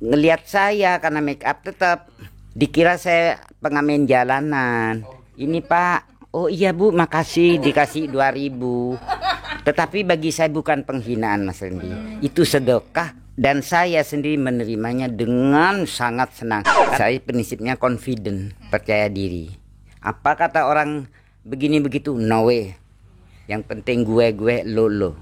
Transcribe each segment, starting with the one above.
ngelihat saya karena make up tetap dikira saya pengamen jalanan. Ini Pak, oh iya Bu, makasih dikasih 2.000. Tetapi bagi saya bukan penghinaan Mas Rendi, itu sedekah dan saya sendiri menerimanya dengan sangat senang. Saya prinsipnya confident, percaya diri. Apa kata orang begini begitu, no way. Yang penting gue lo.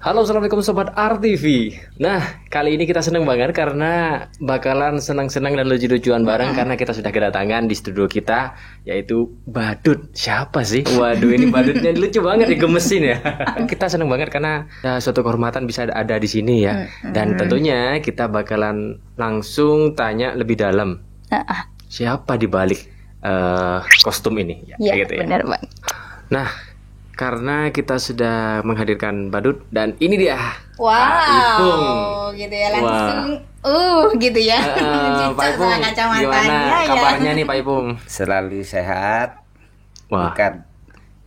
Halo, assalamualaikum sobat RTV. Nah, kali ini kita senang banget karena bakalan senang-senang dan lucu-lucuan bareng karena kita sudah kedatangan di studio kita, yaitu Badut. Siapa sih? Waduh, ini Badutnya lucu banget, digemesin ya. Kita senang banget karena suatu kehormatan bisa ada di sini ya. Dan tentunya kita bakalan langsung tanya lebih dalam. Siapa di balik kostum ini? Ya, gitu ya. benar Bang. Nah, karena kita sudah menghadirkan Badut dan ini dia Wow, Pak Ipung. gitu ya langsung, gitu ya. Pak Ipung, gimana kabarnya nih Pak Ipung? Selalu sehat. Wah, Berkat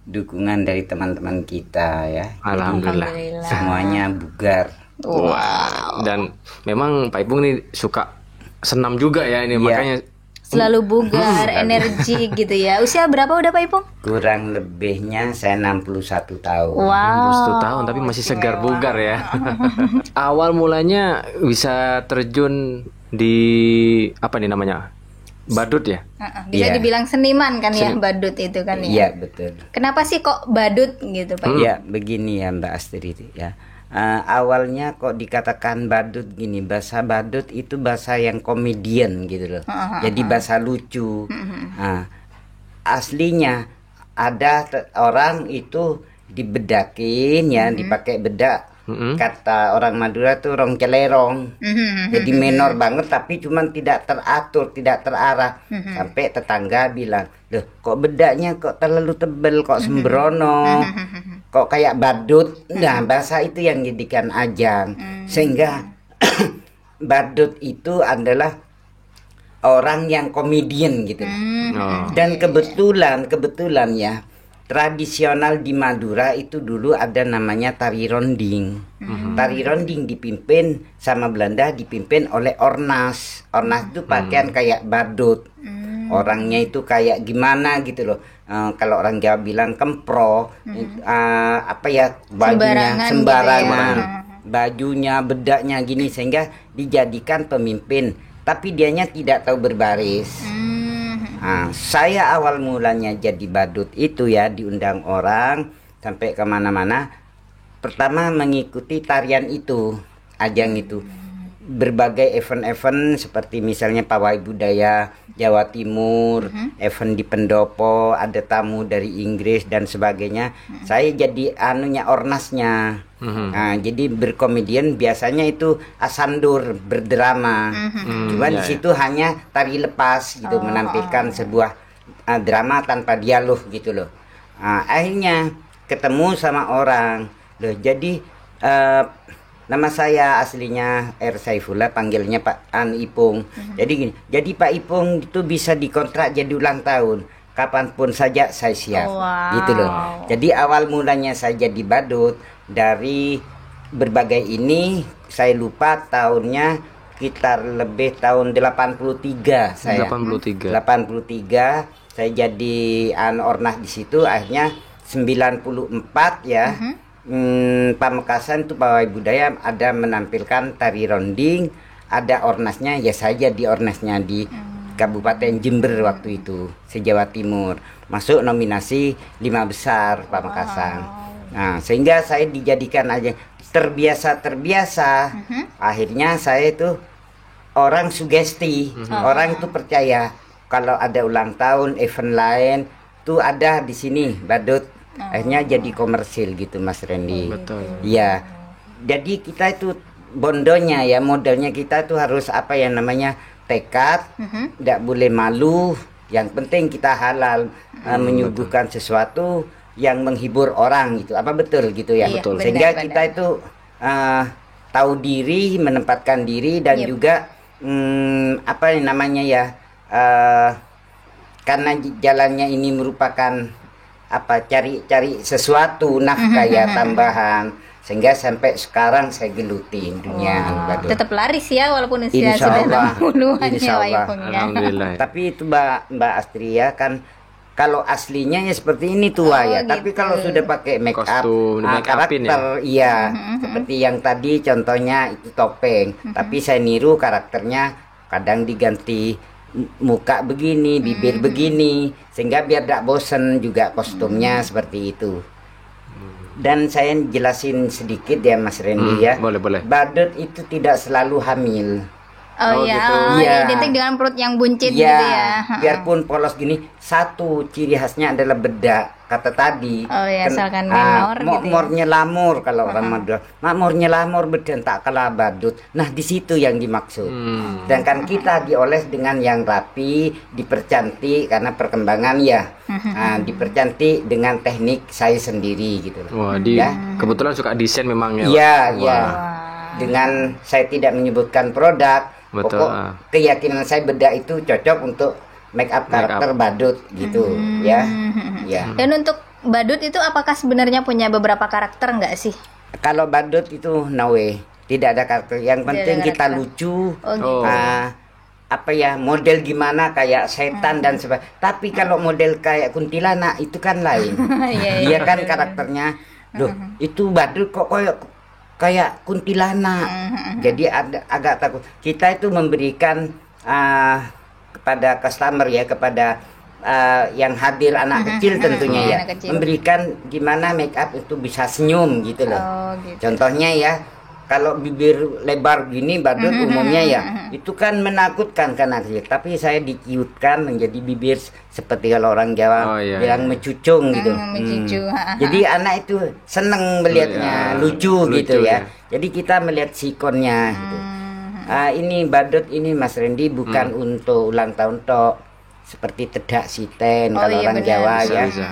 dukungan dari teman-teman kita ya. alhamdulillah. Semuanya bugar. Wow. Dan memang Pak Ipung nih suka senam juga ya ini, Iya. makanya Selalu bugar, energi gitu ya. Usia berapa udah Pak Ipung? Kurang lebihnya saya 61 tahun. Wow. 1 tahun tapi masih segar bugar ya. Awal mulanya bisa terjun di apa nih namanya? Badut ya? Bisa Iya. dibilang seniman kan ya, badut itu kan ya. Iya betul. Kenapa sih kok badut gitu Pak? Ya begini ya Mbak Astrid ya. Awalnya kok dikatakan badut gini, bahasa badut itu bahasa yang komedian gitu loh. Jadi bahasa lucu. Aslinya ada orang itu dibedakin ya, dipakai bedak. Kata orang Madura tuh rong celerong. Jadi menor banget tapi cuman tidak teratur, tidak terarah. Sampai tetangga bilang, "Loh, kok bedaknya kok terlalu tebel, kok sembrono, kok kayak badut." Nah, bahasa itu yang jadikan ajang. Sehingga badut itu adalah orang yang komedian gitu. Dan kebetulan ya, tradisional di Madura itu dulu ada namanya tari ronding. Tari ronding dipimpin sama Belanda, dipimpin oleh ornas. Ornas itu pakaian kayak badut. Orangnya itu kayak gimana gitu loh. Kalau orang Jawa bilang kempro, apa ya, bajunya sembarangan, bajunya, bedaknya gini, sehingga dijadikan pemimpin. Tapi dianya tidak tahu berbaris. Saya awal mulanya jadi badut itu ya, diundang orang sampai kemana-mana. Pertama mengikuti tarian itu, ajang itu. Berbagai event-event seperti misalnya pawai budaya Jawa Timur, event di Pendopo, ada tamu dari Inggris dan sebagainya. Saya jadi ornasnya. Jadi berkomedian biasanya itu asandur, berdrama. Cuma di situ hanya tari lepas gitu, menampilkan sebuah drama tanpa dialog gitu loh. Akhirnya ketemu sama orang. Loh, jadi nama saya aslinya R. Saifullah, panggilnya Pak Ipung. Jadi gini, jadi Pak Ipung itu bisa dikontrak jadi ulang tahun. Kapanpun saja saya siap, gitu loh. Jadi awal mulanya saya jadi badut dari berbagai ini, saya lupa tahunnya, sekitar lebih tahun 83 saya. 83 saya jadi ornas di situ. Akhirnya 94 ya. Pamekasan itu pawai budaya ada menampilkan tari ronding, ada ornasnya ya, saya di ornasnya di Kabupaten Jember waktu itu, se-Jawa Timur, masuk nominasi 5 besar Pamekasan. Nah, sehingga saya dijadikan aja terbiasa. Akhirnya saya itu orang sugesti, orang itu percaya kalau ada ulang tahun, event lain tuh ada di sini badut. Akhirnya jadi komersil gitu Mas Randy. Betul. Iya. Jadi kita itu bondonya ya, modalnya kita tuh harus apa ya namanya, tekad, tidak boleh malu. Yang penting kita halal, menyuguhkan sesuatu yang menghibur orang gitu. Apa betul gitu ya? Iya, Betul. Sehingga benar. kita itu tahu diri, menempatkan diri dan juga apa namanya ya, karena jalannya ini merupakan cari sesuatu nafkah ya tambahan, sehingga sampai sekarang saya geluti dunia badut. Tetap laris ya walaupun usia Insya sudah Allah. 60-an ya Insya Pak Allah. Ipung ya. Alhamdulillah. Tapi itu Mbak Astria kan kalau aslinya ya seperti ini tua ya. gitu. Tapi kalau sudah pakai make up, Kostum, make upin karakter iya, seperti yang tadi contohnya itu topeng. Tapi saya niru karakternya, kadang diganti muka begini, bibir begini, sehingga biar tidak bosen juga kostumnya seperti itu. Dan saya jelasin sedikit ya Mas Randy ya. Boleh. Badut itu tidak selalu hamil. Oh, Oh, ya, gitu. ya, Iya. identik dengan perut yang buncit Ya, gitu ya. biarpun polos gini, satu ciri khasnya adalah bedak. Kata tadi. Oh, ya, asalkan menor gitu ya. Makmurnya lamur kalau orang Madura. Makmurnya lamur beden tak kalah badut. Nah, di situ yang dimaksud. Sedangkan kita dioles dengan yang rapi, dipercantik karena perkembangan ya. Nah, dipercantik dengan teknik saya sendiri gitu loh. Wah, kebetulan suka desain memang ya. Pak? Iya, iya. Wah. Dengan saya tidak menyebutkan produk, Betul, pokok keyakinan saya bedak itu cocok untuk make up karakter badut gitu ya. Ya. Dan untuk badut itu apakah sebenarnya punya beberapa karakter nggak sih? Kalau badut itu nawe, tidak ada karakter. Yang penting ada kita karakter. lucu. Oh, gitu. Apa ya, model gimana kayak setan dan sebagainya. Tapi kalau model kayak kuntilanak itu kan lain. Iya, Dia kan karakternya, loh itu badut kok kayak kuntilanak. Jadi agak takut. Kita itu memberikan kepada customer ya, kepada yang hadir anak kecil tentunya ya, anak kecil. memberikan gimana make up itu bisa senyum gitu loh. Oh, gitu. Contohnya ya, kalau bibir lebar gini badut umumnya ya, itu kan menakutkan kan anak kecil. Tapi saya diciutkan menjadi bibir seperti kalau orang Jawa Oh, iya, bilang mecucung gitu. Mencucu. Jadi anak itu seneng melihatnya, lucu gitu ya. Jadi kita melihat sikonnya gitu. Ini badut ini Mas Randy bukan untuk ulang tahun tok. Seperti tedak siten kalau iya, orang benar. Jawa ya. Bisa.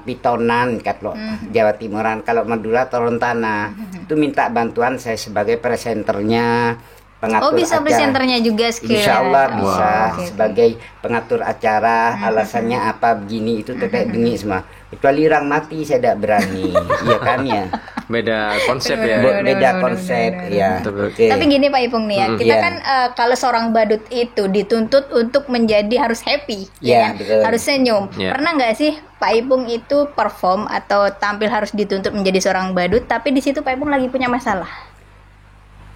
Pitonan kalau Jawa Timuran, kalau Madura Torontana. Itu minta bantuan saya sebagai presenternya, pengatur Oh, bisa acara. presenternya juga sekalian. Insya Allah bisa Oke. sebagai pengatur acara. Alasannya apa begini itu tetek bengi semua. Kecuali orang mati saya tidak berani. Iya kan ya. Beda konsep ya. Beda konsep ya. Betul. Oke. Tapi gini Pak Ipung nih ya, kita Iya. kan kalau seorang badut itu dituntut untuk menjadi harus happy, Iya, ya kan? betul. Harus senyum. Iya. Pernah nggak sih Pak Ipung itu perform atau tampil harus dituntut menjadi seorang badut, tapi di situ Pak Ipung lagi punya masalah?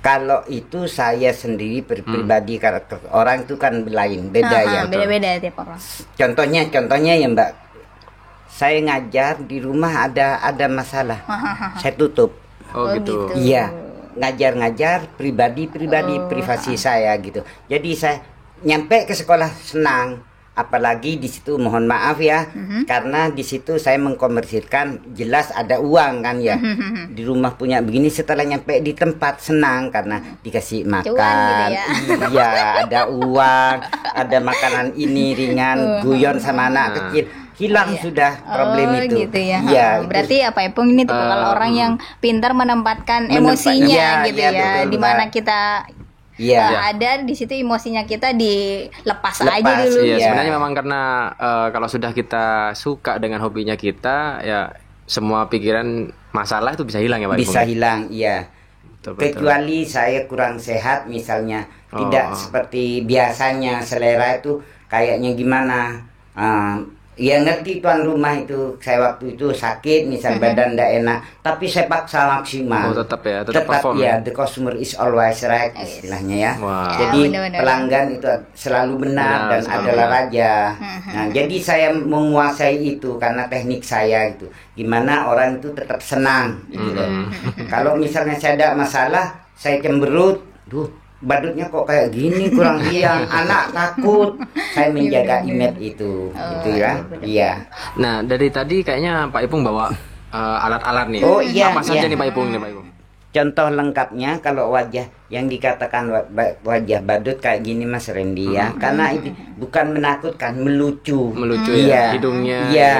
Kalau itu saya sendiri pribadi karakter orang itu kan lain, beda ya. Beda-beda tiap orang. Contohnya ya Mbak, saya ngajar di rumah ada masalah, saya tutup. Oh, gitu. Iya, ngajar pribadi privasi saya gitu. Jadi saya nyampe ke sekolah senang, apalagi di situ mohon maaf ya, karena di situ saya mengkomersilkan jelas ada uang kan ya. Di rumah punya begini, setelah nyampe di tempat senang karena dikasih makan. Cuan gitu Iya, ada uang, ada makanan ini ringan, guyon sama anak kecil. Hilang sudah problem itu. Gitu ya. Iya, itu Berarti Pak Ipung ini tipe kalau orang yang pintar menempatkan emosinya Iya, gitu iya, ya, betul, di mana Mbak. kita Iya. ada di situ emosinya kita dilepas aja Lepas, dulu. Iya, Iya. sebenarnya memang karena kalau sudah kita suka dengan hobinya kita, ya semua pikiran masalah itu bisa hilang ya Pak Ipung? Bisa hilang, iya. Betul. Kecuali saya kurang sehat misalnya, tidak seperti biasanya, selera itu kayaknya gimana. Ya ngerti tuan rumah itu, saya waktu itu sakit misal badan tidak enak, tapi saya paksa maksimal. Oh, tetap ya, tetap perform ya, ya? the customer is always right istilahnya ya. Wah. Jadi Ya, benar-benar. pelanggan itu selalu benar dan selalu adalah benar. raja. Nah, jadi saya menguasai itu karena teknik saya itu. Gimana orang itu tetap senang gitu loh. Kalau misalnya saya ada masalah, saya cemberut, duh badutnya kok kayak gini kurang riang, anak takut. Saya menjaga image itu, gitu ya. Iya. Nah, dari tadi kayaknya Pak Ipung bawa alat-alat nih. Oh, iya, Apa saja iya. nih Pak Ipung nih Pak Ipung? Contoh lengkapnya kalau wajah yang dikatakan wajah badut kayak gini Mas Randy ya, karena itu bukan menakutkan, melucu. Melucu Iya. ya, hidungnya. Iya.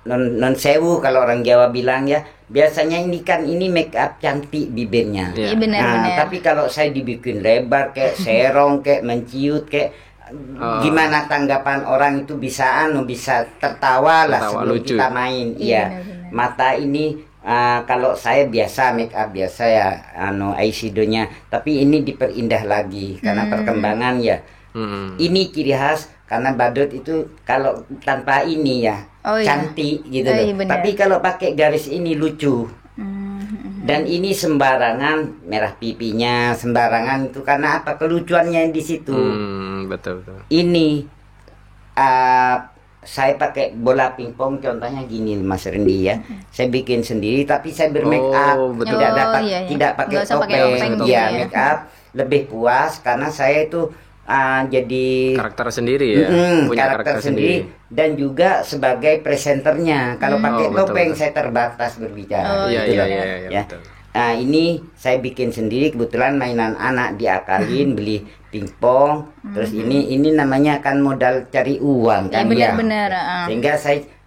Non sewu kalau orang Jawa bilang ya. Biasanya ini make up cantik bibirnya. Iya. Iya, benar-benar. Tapi kalau saya dibikin lebar kayak serong, kayak menciut, kayak gimana tanggapan orang itu bisa bisa tertawa lah Tertawa, sebelum lucu. kita main. Iya, Iya. benar-benar. Mata ini kalau saya biasa make up biasa ya eyeshadow-nya, tapi ini diperindah lagi karena perkembangan ya. Ini ciri khas karena badut itu kalau tanpa ini ya cantik gitu loh. Iya, benar. Tapi kalau pakai garis ini lucu. Dan ini sembarangan merah pipinya, sembarangan itu karena apa? Kelucuannya di situ. Betul. Ini saya pakai bola pingpong contohnya gini Mas Rendi ya. Saya bikin sendiri tapi saya bermake up, betul. tidak dapat Iya. tidak pakai Nggak usah pakai topeng, topeng ya gitu ya. make up lebih puas karena saya itu jadi Karakter sendiri ya, punya karakter sendiri dan juga sebagai presenternya. Kalau pakai betul, topeng betul. saya terbatas berbicara. Iya, gitu iya, loh. iya, Ya. betul. Nah ini saya bikin sendiri, kebetulan mainan anak diakalin beli pingpong. Terus ini namanya kan modal cari uang kan ya. Benar-benar. Sehingga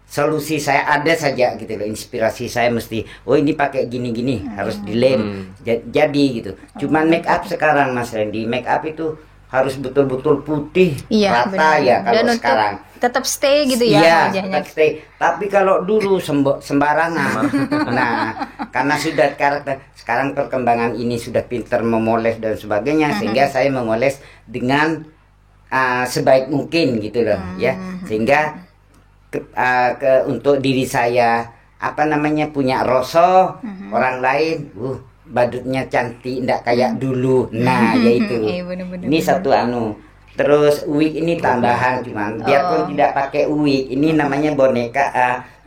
solusi saya ada saja gitu loh, inspirasi saya mesti ini pakai gini-gini harus dilem jadi gitu. Cuman make up sekarang Mas Randy, make up itu harus betul-betul putih rata benar. ya kalau Dan untuk sekarang. tetap stay gitu ya Iya, wajahnya. tetap stay. Tapi kalau dulu sembarangan. Nah, karena sudah karakter sekarang perkembangan ini sudah pintar memoles dan sebagainya, sehingga saya memoles dengan sebaik mungkin gitu loh, ya. Sehingga untuk diri saya punya rasa orang lain, badutnya cantik, enggak kayak dulu. Nah, yaitu. Iya, bener-bener. Ini satu Terus wig ini tambahan cuman biarpun tidak pakai wig, ini namanya boneka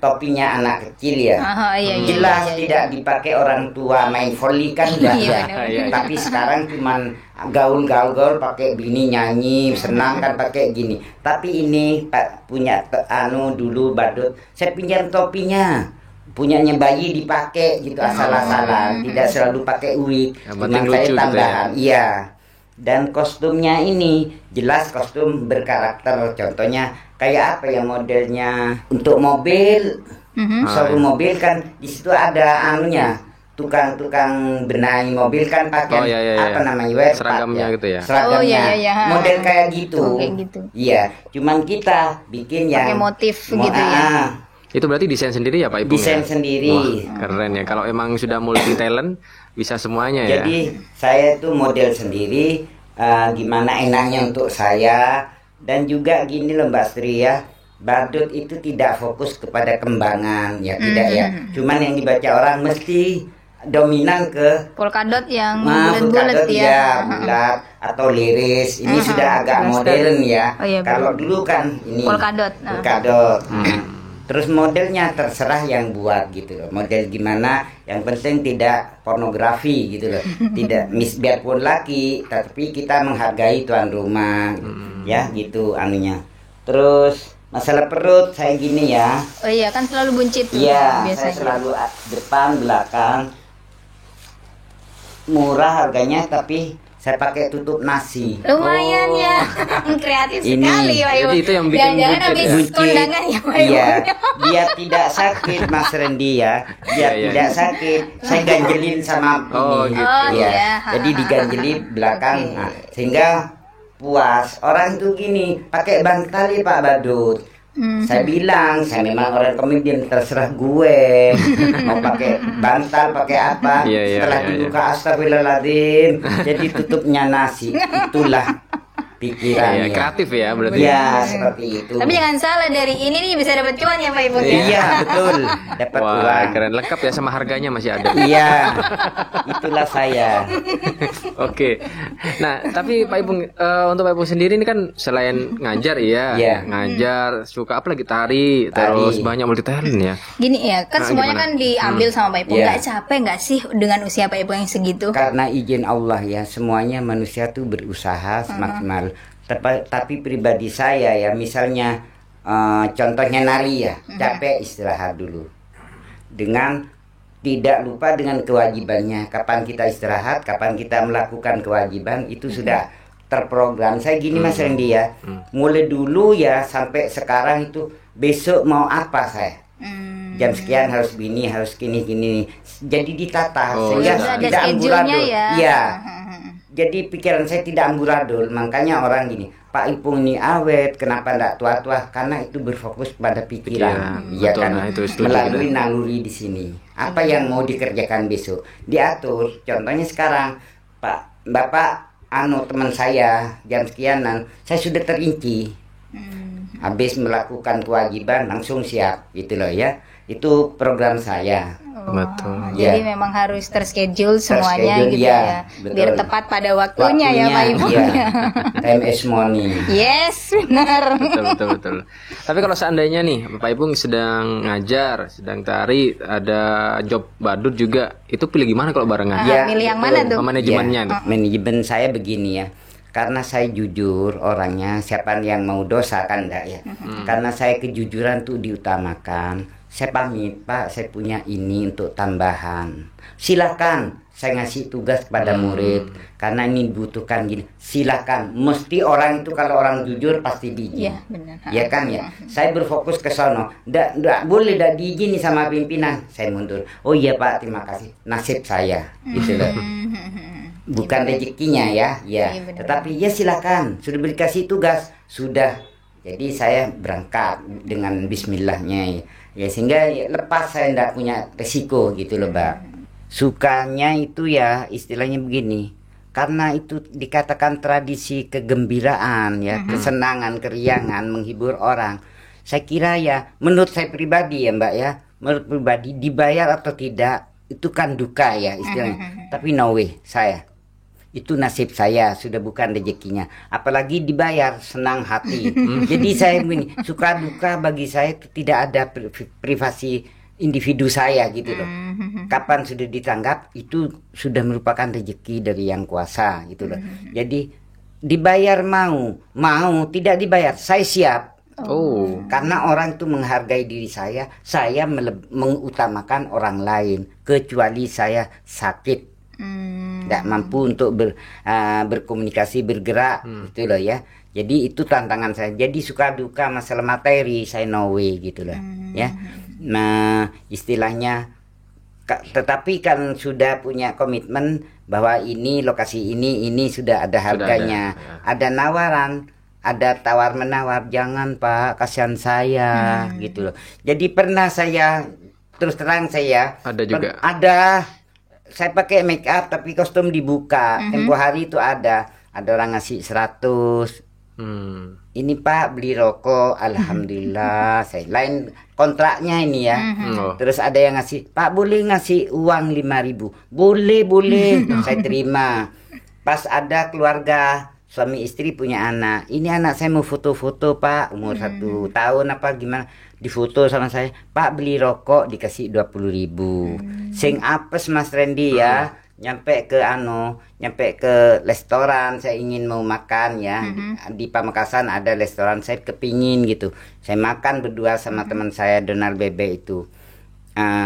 topinya anak kecil ya. Iya, Jelas iya. tidak dipakai orang tua main volley kan enggak Iya, ya. benar-benar. Tapi sekarang cuman gaul-gaul pakai bini nyanyi, senang kan pakai gini. Tapi ini punya dulu badut, saya pinjam topinya. Punyanya bayi dipakai gitu asal-asalan, tidak selalu pakai wig. Yang Cuman penting saya lucu gitu tambahan, iya. Dan kostumnya ini jelas kostum berkarakter. Contohnya kayak apa ya modelnya untuk mobil, showroom mobil kan di situ ada tukang benahi mobil kan pakai seragamnya gitu ya. Seragamnya iya. model kayak gitu. Kayak gitu. Iya, cuman kita bikin Pakai yang motif gitu ya. Itu berarti desain sendiri ya Pak Ibu? Desain sendiri. Wah, keren ya. Kalau emang sudah multi talent bisa semuanya ya. Jadi saya tuh model sendiri, gimana enaknya untuk saya. Dan juga gini loh Mbak Sri ya, badut itu tidak fokus kepada kembangan ya, tidak ya. Cuman yang dibaca orang mesti dominan ke Polkadot yang polkadot bulat-bulat ya, bulat atau liris. Ini sudah agak modern ya. Oh, iya, Kalau dulu kan ini polkadot. polkadot. Terus modelnya terserah yang buat gitu loh. Model gimana, yang penting tidak pornografi gitu loh. Tidak biarpun laki, tapi kita menghargai tuan rumah. Ya, gitu anunya. Terus masalah perut saya gini ya. Oh iya, kan selalu buncit tuh Iya, saya biasanya. selalu depan, belakang. Murah harganya tapi saya pakai tutup nasi. Lumayan ya. Kreatif Ini. sekali Pak Ibu. Jadi itu yang bikin Jangan-jangan buncit habis ya? kondangan ya Pak Ibu. Iya, biar tidak sakit Mas Rendi ya. Biar Iya, tidak sakit, saya ganjelin sama Oh, ini. gitu. Oh, Iya. iya. Jadi diganjelin belakang. Oke. Nah, sehingga puas. Orang tuh gini, pakai bantal ya Pak Badut. Saya bilang, saya memang orang komedian, terserah gue mau pakai bantal, pakai apa. Iya, Setelah iya. dibuka astagfirullahaladzim, jadi tutupnya nasi. Itulah pikirannya. Iya, kreatif ya berarti. Ya, seperti itu. Tapi jangan salah, dari ini nih bisa dapat cuan ya Pak Ibu. Iya, betul. Dapat Wah, uang. keren, lengkap ya, sama harganya masih ada. Iya, itulah saya. Oke. Nah, tapi Pak Ibu, untuk Pak Ibu sendiri ini kan selain ngajar ya, Iya. ngajar, suka apa lagi tari, terus banyak multi talent ya. Gini ya, kan Nah, semuanya gimana? kan diambil sama Pak Ibu. Iya. Nggak capek nggak sih dengan usia Pak Ibu yang segitu? Karena izin Allah ya, semuanya manusia tuh berusaha semaksimal. Tapi pribadi saya ya, misalnya contohnya nari ya, capek istirahat dulu. Dengan tidak lupa dengan kewajibannya. Kapan kita istirahat, kapan kita melakukan kewajiban, itu sudah terprogram. Saya gini Mas Rendi ya, mulai dulu ya sampai sekarang itu besok mau apa saya. Jam sekian harus gini, harus gini. Jadi ditata Oh, sehingga sudah ada tidak schedule-nya amburadul. ya. Iya. jadi pikiran saya tidak amburadul. Makanya orang gini, Pak Ipung ini awet, kenapa enggak tua-tua? Karena itu berfokus pada pikiran, ya betul, kan, nah, itu setuju, melalui naluri di sini. Apa yang mau dikerjakan besok diatur. Contohnya sekarang, Pak, Bapak, teman saya jam sekianan, saya sudah terinci. Habis melakukan kewajiban langsung siap, gitu loh ya. Itu program saya. Betul. Jadi Ya. memang harus terschedule semuanya gitu ya. betul. Biar tepat pada waktunya ya Pak Ibu. Iya. Time is money. Yes, benar. Betul. Tapi kalau seandainya nih Bapak Ibu sedang ngajar, sedang tari, ada job badut juga, itu pilih gimana kalau barengan? Milih yang mana tuh? Manajemennya tuh. Manajemen saya begini ya. Karena saya jujur orangnya, siapa yang mau dosa kan enggak ya. Karena saya kejujuran tuh diutamakan. Saya pamit, Pak, saya punya ini untuk tambahan. Silakan saya ngasih tugas kepada murid karena ini dibutuhkan gini. Silakan. Mesti orang itu kalau orang jujur pasti diizin. Iya, benar. Ya kan ya. Saya berfokus ke sono. Nggak boleh diizini sama pimpinan. Saya mundur. Oh iya Pak, terima kasih. Nasib saya. Gitu loh. Bukan rezekinya ya. Ya. Iya, benar. Tetapi ya silakan. Sudah dikasih tugas, sudah. Jadi saya berangkat dengan bismillahnya ya, sehingga lepas saya tidak punya resiko gitu loh Mbak. Sukanya itu ya istilahnya begini, karena itu dikatakan tradisi kegembiraan ya, kesenangan, keriangan, menghibur orang. Saya kira ya, menurut saya pribadi ya Mbak ya, menurut pribadi dibayar atau tidak itu kan duka ya istilahnya. Tapi no way saya. Itu nasib saya, sudah bukan rezekinya. Apalagi dibayar, senang hati. Jadi saya begini, suka duka bagi saya itu tidak ada privasi individu saya gitu loh. Kapan sudah ditanggap itu sudah merupakan rezeki dari yang kuasa gitu loh. Jadi dibayar mau tidak dibayar saya siap. Oh, Karena orang itu menghargai diri saya mengutamakan orang lain kecuali saya sakit. Nggak mampu untuk berkomunikasi, bergerak gitu loh ya. Jadi itu tantangan saya. Jadi suka duka masalah materi saya no way gitu loh ya. Nah istilahnya tetapi kan sudah punya komitmen bahwa ini lokasi ini sudah ada harganya, ada nawaran, ada tawar menawar, jangan Pak, kasihan saya gitu loh. Jadi pernah saya terus terang saya ada juga. Saya pakai make up tapi kostum dibuka. Tempo hari itu ada orang ngasih 100. Ini Pak beli rokok, alhamdulillah. Saya lain kontraknya ini ya. Terus ada yang ngasih, Pak boleh ngasih uang 5.000? Boleh. Saya terima. Pas ada keluarga suami istri punya anak. Ini anak saya mau foto-foto Pak, umur 1 tahun apa gimana? Difoto sama saya, Pak beli rokok dikasih 20.000. Sing apes Mas Randy ya, nyampe ke restoran, saya ingin mau makan ya. Di Pamekasan ada restoran, saya kepingin gitu. Saya makan berdua sama teman saya Donald Bebe itu.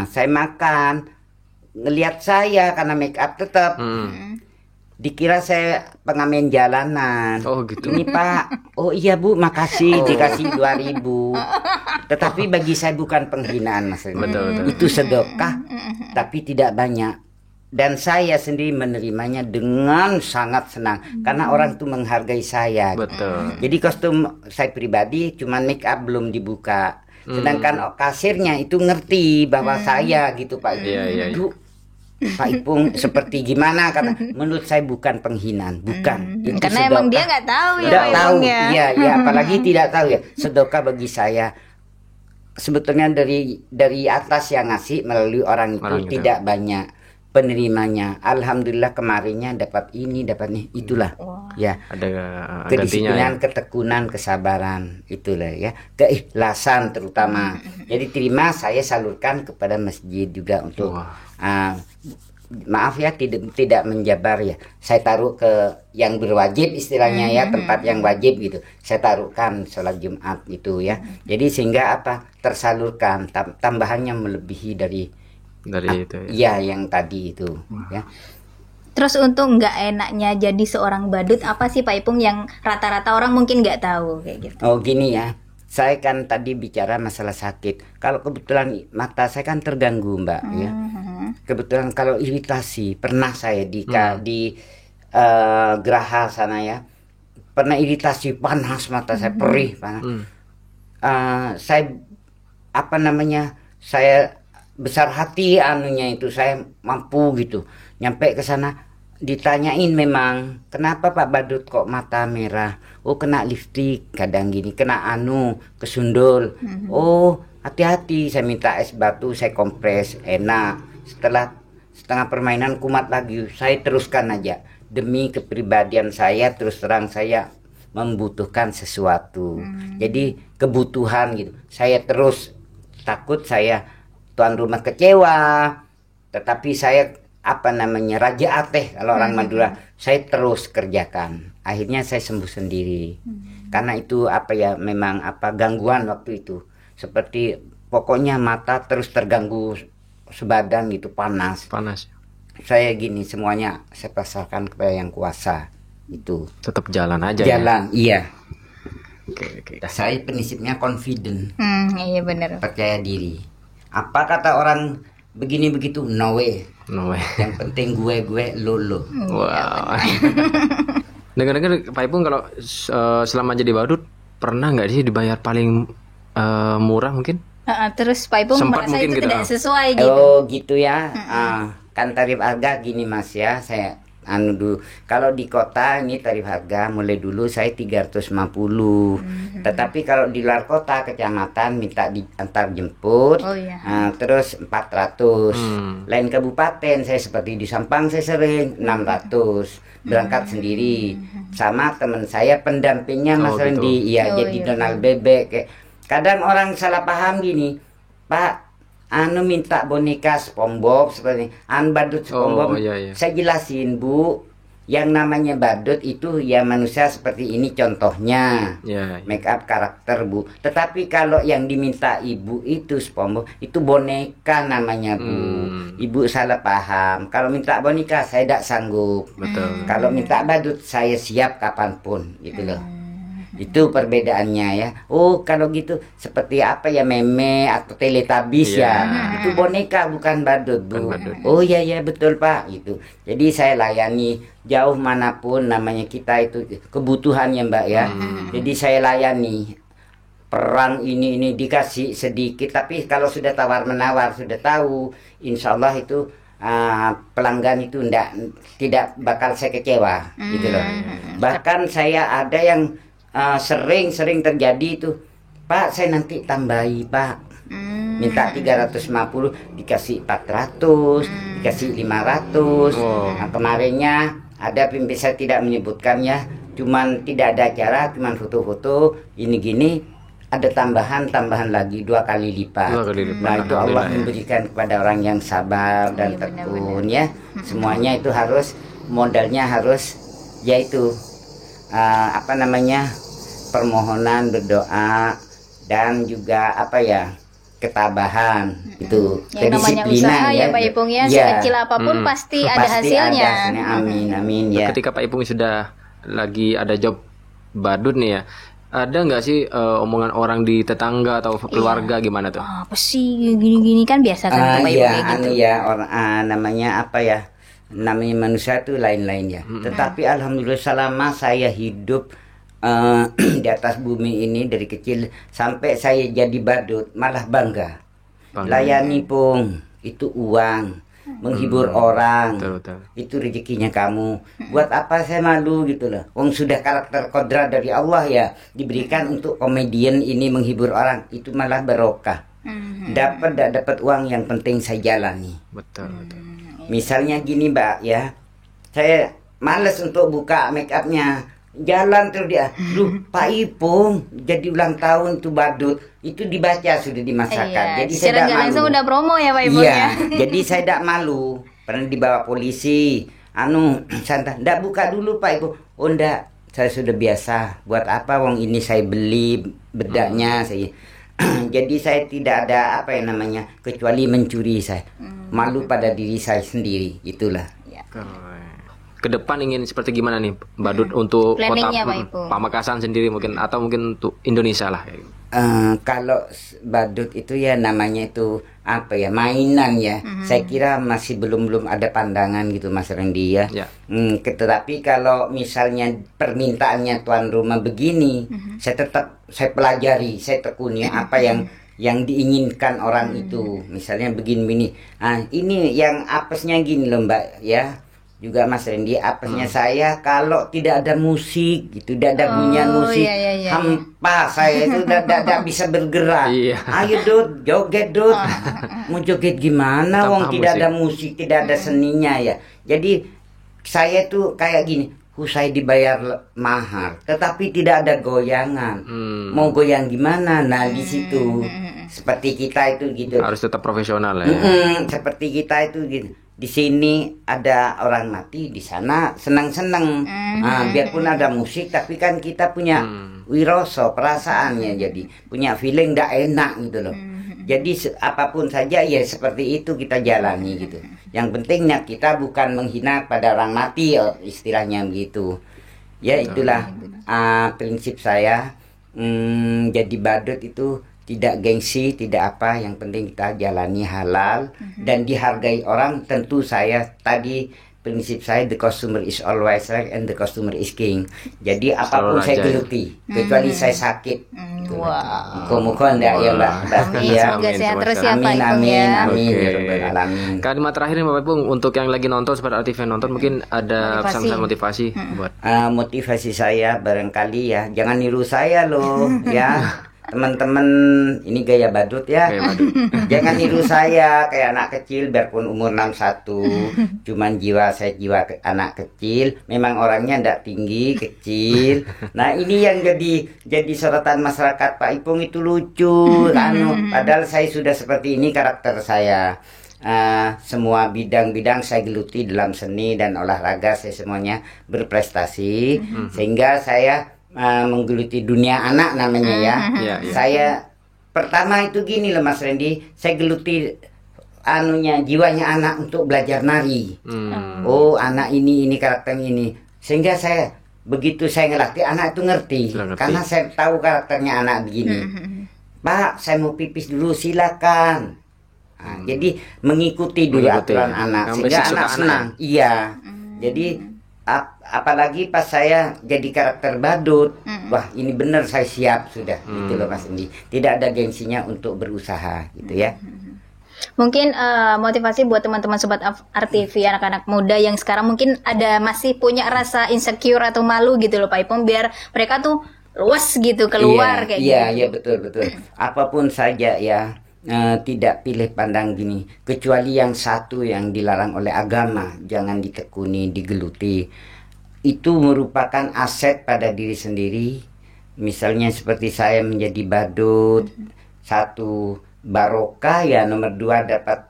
Saya makan, ngelihat saya karena make up tetap. Dikira saya pengamen jalanan. Oh gitu. Ini Pak, oh iya Bu, makasih dikasih 2.000. Tetapi bagi saya bukan penghinaan Mas Randy. Betul. Itu sedekah, tapi tidak banyak. Dan saya sendiri menerimanya dengan sangat senang karena orang itu menghargai saya. Betul. Jadi kostum saya pribadi cuman make up belum dibuka. Sedangkan kasirnya itu ngerti bahwa saya gitu Pak. Iya. Duh, Pak Ipung seperti gimana karena menurut saya bukan penghinaan, bukan. Itu Karena emang dia nggak tahu ya Nggak Pak tahu, Ipung ya. ya apalagi tidak tahu ya. Sedekah bagi saya sebetulnya dari atas yang ngasih melalui orang itu tidak banyak penerimanya. Alhamdulillah kemarinnya dapat ini, itulah. Ya. Ada Kedisiplinan, ketekunan, kesabaran, itulah ya. Keikhlasan terutama. Jadi terima saya salurkan kepada masjid juga untuk maaf ya tidak menjabar ya. Saya taruh ke yang berwajib istilahnya ya, tempat yang wajib gitu. Saya taruhkan sholat Jumat gitu ya. Jadi sehingga tersalurkan tambahannya melebihi dari itu ya yang tadi itu ya. Terus untuk nggak enaknya jadi seorang badut apa sih Pak Ipung yang rata-rata orang mungkin nggak tahu kayak gitu? Oh gini ya, saya kan tadi bicara masalah sakit. Kalau kebetulan mata saya kan terganggu Mbak ya. Kebetulan kalau iritasi pernah saya di Geraha sana ya, pernah iritasi, panas mata saya, perih panas. Saya apa namanya, saya besar hati anunya itu, saya mampu gitu nyampe ke sana. Ditanyain memang, kenapa Pak Badut kok mata merah? Oh kena lipstik, kadang gini, kena kesundul. Oh hati-hati, saya minta es batu, saya kompres, enak. Setelah setengah permainan kumat lagi, saya teruskan aja. Demi kepribadian saya, terus terang saya membutuhkan sesuatu. Jadi kebutuhan gitu. Saya terus takut saya tuan rumah kecewa. Tetapi saya apa namanya, raja ateh kalau orang Madura, saya terus kerjakan. Akhirnya saya sembuh sendiri. Karena itu apa ya, memang apa gangguan waktu itu. Seperti pokoknya mata terus terganggu sebadan gitu, panas. Saya gini, semuanya saya pasrahkan kepada yang kuasa. Itu tetap jalan aja. Jalan, ya? Iya. Oke. Saya prinsipnya confident. Iya benar. Percaya diri. Apa kata orang begini begitu, no way. Yang penting gue lo. Wow. Dengar-dengar Pak Ipung kalau selama jadi badut pernah nggak sih dibayar paling murah mungkin? Terus Pak Ipung sempat merasa itu gitu, tidak sesuai gitu. Oh gitu ya. Kan tarif harga gini Mas ya, saya dulu kalau di kota ini tarif harga mulai dulu saya 350. Tetapi kalau di luar kota, kecamatan minta diantar jemput, terus 400. Lain kabupaten, saya seperti di Sampang saya sering 600 berangkat sendiri. Sama teman saya pendampingnya Mas Rendi, jadi Donald Bebek. Kadang orang salah paham gini, Pak, minta boneka SpongeBob seperti badut SpongeBob. Saya jelasin, Bu, yang namanya badut itu ya manusia seperti ini contohnya. Make up karakter, Bu. Tetapi kalau yang diminta Ibu itu SpongeBob, itu boneka namanya, Bu. Ibu salah paham. Kalau minta boneka saya tidak sanggup. Betul. Kalau minta badut saya siap kapanpun, gitu loh. Itu perbedaannya ya. Oh kalau gitu seperti apa ya, meme atau Teletubbies ya. Itu boneka bukan badut, Bu. Oh iya betul Pak gitu. Jadi saya layani jauh manapun, namanya kita itu kebutuhannya Mbak ya. Jadi saya layani. Perang ini dikasih sedikit, tapi kalau sudah tawar menawar, sudah tahu, insya Allah itu pelanggan itu tidak bakal saya kecewa gitu loh. Bahkan saya ada yang sering terjadi itu, Pak saya nanti tambahi Pak, minta 350 dikasih 400, dikasih 500. Nah, kemarinnya ada pimpin, saya tidak menyebutkannya, cuman tidak ada acara, cuman foto-foto ini gini, ada tambahan lagi 2 kali lipat. Nah itu Allah memberikan kepada orang yang sabar dan tekun ya. Semuanya itu harus, modalnya harus yaitu apa namanya, permohonan, berdoa, dan juga apa ya, ketabahan. Itu kedisiplinan ya Pak Ipung ya. Sekecil apapun pasti ada hasilnya. Amin ya. Ketika Pak Ipung sudah lagi ada job badut nih ya, ada nggak sih omongan orang di tetangga atau keluarga gimana tuh? Apa sih gini-gini kan biasa kan Pak Ipung gitu. Orang namanya apa ya, namanya manusia itu lain-lain ya. Tetapi alhamdulillah selama saya hidup di atas bumi ini dari kecil sampai saya jadi badut, malah bangga. Layani Pung, itu uang, menghibur orang. Betul. Itu rezekinya kamu. Buat apa saya malu gitu loh. Wong sudah karakter kodrat dari Allah ya, diberikan untuk komedian ini menghibur orang, itu malah barokah. Dapat uang, yang penting saya jalani. Betul. Misalnya gini Mbak ya, saya males untuk buka make upnya, jalan terus dia, Pak Ipung jadi ulang tahun tuh badut, itu dibaca sudah dimasakkan. Jadi saya tidak malu. Udah promo ya Pak Ipung ya. Jadi saya tidak malu. Pernah dibawa polisi, santai, ndak buka dulu Pak Ipung. Oh ndak, saya sudah biasa. Buat apa wong ini saya beli bedaknya saya. Jadi saya tidak ada apa yang namanya kecuali mencuri saya. Malu pada diri saya sendiri, itulah. Ke depan ingin seperti gimana nih badut untuk kota Pak Ipung? Pamekasan sendiri mungkin, atau mungkin untuk Indonesia lah. Kalau badut itu ya namanya itu apa ya, mainan ya. Saya kira masih belum ada pandangan gitu Mas Randy ya. Tetapi kalau misalnya permintaannya tuan rumah begini, saya pelajari, saya tekuni apa yang diinginkan orang itu. Misalnya begini, ini yang apesnya gini loh Mbak ya. Juga Mas Randy, apesnya saya kalau tidak ada musik gitu, tidak ada bunyian musik, hampa saya itu tidak bisa bergerak. Ayo Dut, joget Dut. Mau joget gimana wong tidak ada musik, tidak ada seninya ya. Jadi saya tuh kayak gini, saya dibayar mahar tetapi tidak ada goyangan. Mau goyang gimana? Nah di situ seperti kita itu gitu. Harus tetap profesional ya. Seperti kita itu gitu. Di sini ada orang mati, di sana senang-senang. Biarpun ada musik, tapi kan kita punya wiroso, perasaannya, jadi punya feeling tidak enak gitu loh. Jadi apapun saja ya seperti itu kita jalani gitu. Yang pentingnya kita bukan menghina pada orang mati, istilahnya begitu. Ya itulah prinsip saya. Jadi badut itu tidak gengsi, tidak apa, yang penting kita jalani halal dan dihargai orang. Tentu saya tadi prinsip saya, the customer is always right and the customer is king. Jadi apapun saya geluti, kecuali saya sakit. Muka-muka enggak ya Mbak. Semoga sehat terus ya Pak Ipung ya. Amin. Kalimat terakhir nih Bapak Ipung, untuk yang lagi nonton, Sobat RTV nonton, mungkin ada pesan-pesan motivasi buat motivasi saya barangkali ya, jangan niru saya loh ya. Teman-teman, ini gaya badut ya. Jangan niru saya kayak anak kecil, biarpun umur 61. Cuman saya jiwa anak kecil. Memang orangnya ndak tinggi, kecil. Nah ini yang jadi sorotan masyarakat, Pak Ipung itu lucu. Padahal saya sudah seperti ini karakter saya. Semua bidang-bidang saya geluti dalam seni dan olahraga, saya semuanya berprestasi. Sehingga saya menggeluti dunia anak namanya ya. Saya pertama itu gini loh Mas Randy, saya geluti jiwanya anak untuk belajar nari. Oh anak ini karakternya ini, sehingga saya begitu saya ngelatih anak itu ngerti. Karena saya tahu karakternya anak begini. Pak saya mau pipis dulu silakan. Jadi mengikuti dulu aturan anak sehingga anak senang. Iya. Jadi apalagi pas saya jadi karakter badut, wah ini benar saya siap sudah, gitu loh Mas Indi. Tidak ada gengsinya untuk berusaha gitu ya. Mungkin motivasi buat teman-teman Sobat RTV, anak-anak muda yang sekarang mungkin masih punya rasa insecure atau malu gitu loh Pak Ipung, biar mereka tuh luas gitu keluar kayak gitu. Iya betul. Apapun saja ya. Tidak pilih pandang gini, kecuali yang satu yang dilarang oleh agama, jangan ditekuni, digeluti. Itu merupakan aset pada diri sendiri. Misalnya seperti saya menjadi badut, satu barokah ya, nomor dua dapat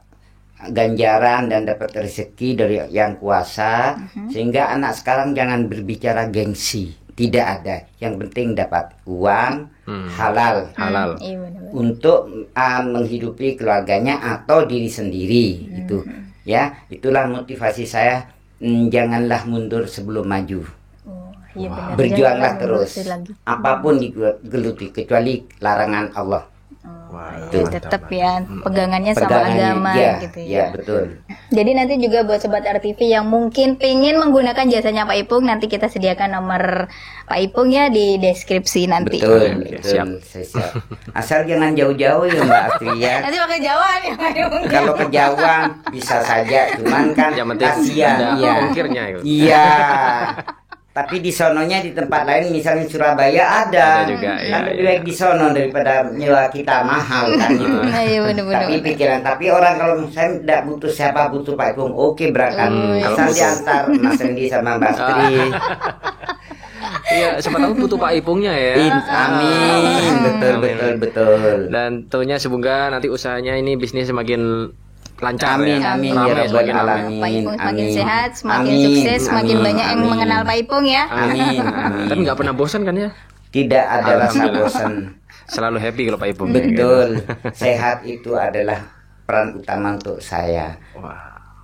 ganjaran dan dapat rezeki dari yang kuasa. Sehingga anak sekarang jangan berbicara gengsi, tidak ada. Yang penting dapat uang halal untuk menghidupi keluarganya atau diri sendiri gitu ya. Itulah motivasi saya. Janganlah mundur sebelum maju. Berjuanglah terus, apapun digeluti kecuali larangan Allah. Tetap ya pegangannya sama agama gitu ya. Betul. Jadi nanti juga buat Sobat RTV yang mungkin pengen menggunakan jasanya Pak Ipung, nanti kita sediakan nomor Pak Ipung ya di deskripsi nanti. Betul. Siap. Asal jangan jauh-jauh ya Mbak Astri ya. Nanti pakai Jawaan ya Pak Ipung. Kalau ke Jawa bisa saja, cuman kan kasihan ya. Ongkirnya itu. Iya. Tapi di sononya di tempat lain misalnya Surabaya ada juga, kan lebih baik di sono daripada nyewa kita mahal kan gitu. Tapi orang kalau misalnya tidak butuh siapa, butuh Pak Ipung, oke berangkat. Asal diantar Mas Randy sama Mbak Astri. Iya, siapa tahu butuh Pak Ipungnya ya. Amin. Betul. Dan tentunya semoga nanti usahanya ini bisnis semakin lancar. Amin ya Rabbal alamin. Pak Ipung semakin sehat, semakin sukses, semakin banyak yang mengenal Pak Ipung ya. Amin. Tapi nggak pernah bosan kan ya? Tidak ada rasa bosan. Selalu happy kalau Pak Ipung. Betul. Sehat itu adalah peran utama untuk saya.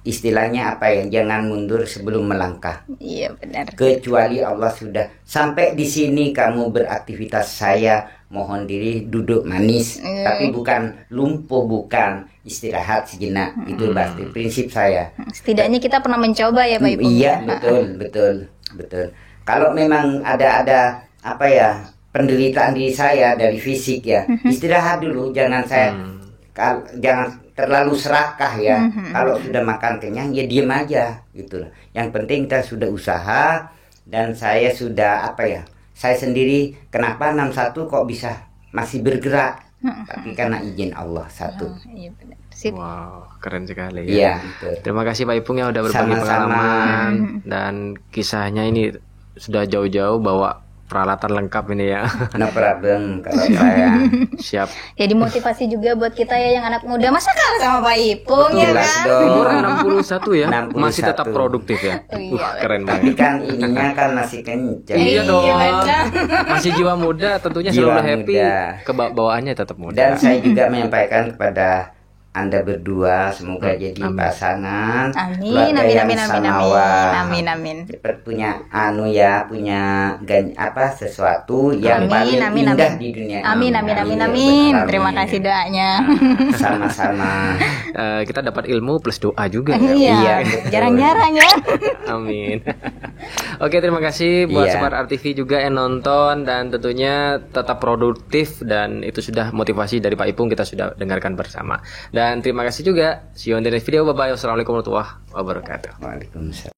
istilahnya apa ya, jangan mundur sebelum melangkah. Iya benar. Kecuali Allah sudah sampai di sini kamu beraktivitas, saya mohon diri duduk manis, tapi bukan lumpuh, bukan, istirahat sejenak. Itu pasti prinsip saya. Setidaknya kita pernah mencoba ya Pak Ipung. Iya betul. Kalau memang ada apa ya, penderitaan diri saya dari fisik ya, istirahat dulu, jangan jangan terlalu serakah ya. Kalau sudah makan kenyang ya diem aja gitu. Yang penting kita sudah usaha, dan saya sudah apa ya, saya sendiri kenapa 61 kok bisa masih bergerak, tapi karena izin Allah satu. Iya benar. Sip. Wow, keren sekali ya. Iya betul. Terima kasih Pak Ipung yang udah berbagi Sama-sama. pengalaman dan kisahnya ini sudah jauh-jauh bawa peralatan lengkap ini ya. No problem kalau saya. Siap. Jadi motivasi juga buat kita ya yang anak muda, masa kalah sama Pak Ipung ya Jelas kan? dong. Umur 61 ya, 61. masih tetap produktif ya. Iya, Keren Tapi banget. kan ininya kan masih kenceng. Iya dong. benar. Masih jiwa muda, tentunya Jiwa selalu happy. muda. Kebawaannya tetap muda. Dan saya juga menyampaikan kepada Anda berdua, semoga jadi pasangan, Amin, keluarga amin, yang amin, amin, samawa. amin. Cepat punya punya sesuatu yang paling indah di dunia. Amin. Terima kasih doanya. Sama-sama. Kita dapat ilmu plus doa juga ya. Iya, betul. jarang-jarang ya. Amin. Oke, terima kasih buat Iya. Sobat RTV juga yang nonton, dan tentunya tetap produktif, dan itu sudah motivasi dari Pak Ipung, kita sudah dengarkan bersama. Dan terima kasih juga. See you on the next video. Bye bye. Wassalamualaikum warahmatullahi wabarakatuh. Waalaikumsalam.